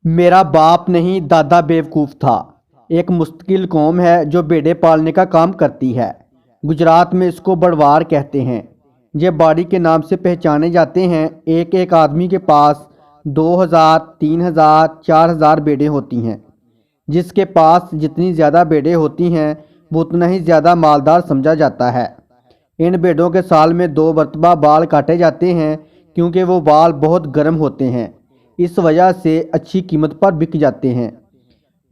میرا باپ نہیں دادا بیوقوف تھا ایک مستقل قوم ہے جو بھیڑیں پالنے کا کام کرتی ہے۔ گجرات میں اس کو بڑوار کہتے ہیں۔ یہ باڑی کے نام سے پہچانے جاتے ہیں۔ ایک آدمی کے پاس 2000 3000 4000 بھیڑیں ہوتی ہیں۔ جس کے پاس جتنی زیادہ بھیڑیں ہوتی ہیں وہ اتنا ہی زیادہ مالدار سمجھا جاتا ہے۔ ان بھیڑوں کے سال میں 2 مرتبہ بال کاٹے جاتے ہیں کیونکہ وہ بال بہت گرم ہوتے ہیں، اس وجہ سے اچھی قیمت پر بک جاتے ہیں۔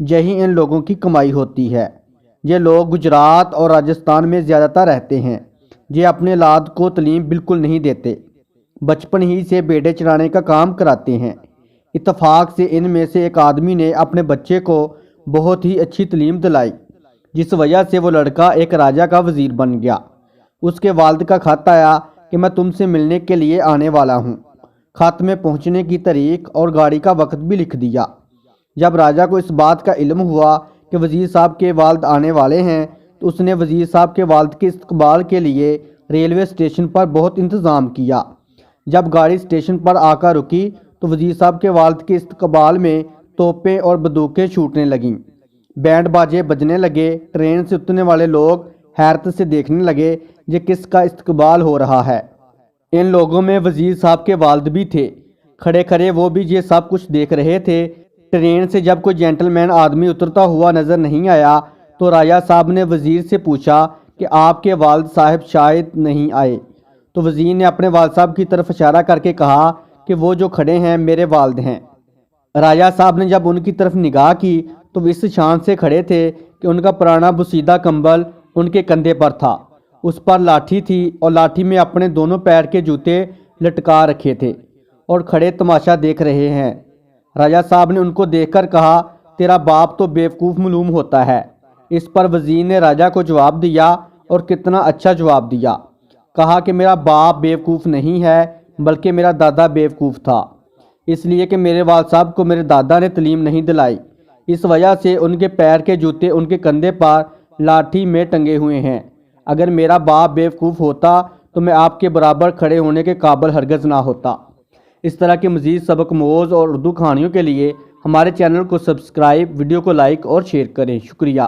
یہی ان لوگوں کی کمائی ہوتی ہے۔ یہ لوگ گجرات اور راجستھان میں زیادہ تر رہتے ہیں۔ یہ اپنے اولاد کو تعلیم بالکل نہیں دیتے، بچپن ہی سے بھیڑیں چرانے کا کام کراتے ہیں۔ اتفاق سے ان میں سے ایک آدمی نے اپنے بچے کو بہت ہی اچھی تعلیم دلائی، جس وجہ سے وہ لڑکا ایک راجا کا وزیر بن گیا۔ اس کے والد کا خط آیا کہ میں تم سے ملنے کے لیے آنے والا ہوں۔ خط میں پہنچنے کی تاریخ اور گاڑی کا وقت بھی لکھ دیا۔ جب راجا کو اس بات کا علم ہوا کہ وزیر صاحب کے والد آنے والے ہیں تو اس نے وزیر صاحب کے والد کے استقبال کے لیے ریلوے اسٹیشن پر بہت انتظام کیا۔ جب گاڑی اسٹیشن پر آ کر رکی تو وزیر صاحب کے والد کے استقبال میں توپیں اور بندوقیں چھوٹنے لگیں، بینڈ باجے بجنے لگے۔ ٹرین سے اترنے والے لوگ حیرت سے دیکھنے لگے یہ کس کا استقبال ہو رہا ہے۔ ان لوگوں میں وزیر صاحب کے والد بھی تھے۔ کھڑے کھڑے وہ بھی یہ سب کچھ دیکھ رہے تھے۔ ٹرین سے جب کوئی جینٹل مین آدمی اترتا ہوا نظر نہیں آیا تو راجا صاحب نے وزیر سے پوچھا کہ آپ کے والد صاحب شاید نہیں آئے، تو وزیر نے اپنے والد صاحب کی طرف اشارہ کر کے کہا کہ وہ جو کھڑے ہیں میرے والد ہیں۔ راجا صاحب نے جب ان کی طرف نگاہ کی تو وہ اس شان سے کھڑے تھے کہ ان کا پرانا بسیدہ کمبل ان کے کندھے پر تھا، اس پر لاٹھی تھی اور لاٹھی میں اپنے دونوں پیر کے جوتے لٹکا رکھے تھے اور کھڑے تماشا دیکھ رہے ہیں۔ راجا صاحب نے ان کو دیکھ کر کہا تیرا باپ تو بیوقوف معلوم ہوتا ہے۔ اس پر وزیر نے راجا کو جواب دیا اور کتنا اچھا جواب دیا۔ کہا کہ میرا باپ بیوقوف نہیں ہے بلکہ میرا دادا بیوقوف تھا، اس لیے کہ میرے والد صاحب کو میرے دادا نے تعلیم نہیں دلائی، اس وجہ سے ان کے پیر کے جوتے ان کے کندھے پر لاٹھی میں ٹنگے ہوئے ہیں۔ اگر میرا باپ بیوقوف ہوتا تو میں آپ کے برابر کھڑے ہونے کے قابل ہرگز نہ ہوتا۔ اس طرح کے مزید سبق موز اور اردو کہانیوں کے لیے ہمارے چینل کو سبسکرائب، ویڈیو کو لائک اور شیئر کریں۔ شکریہ۔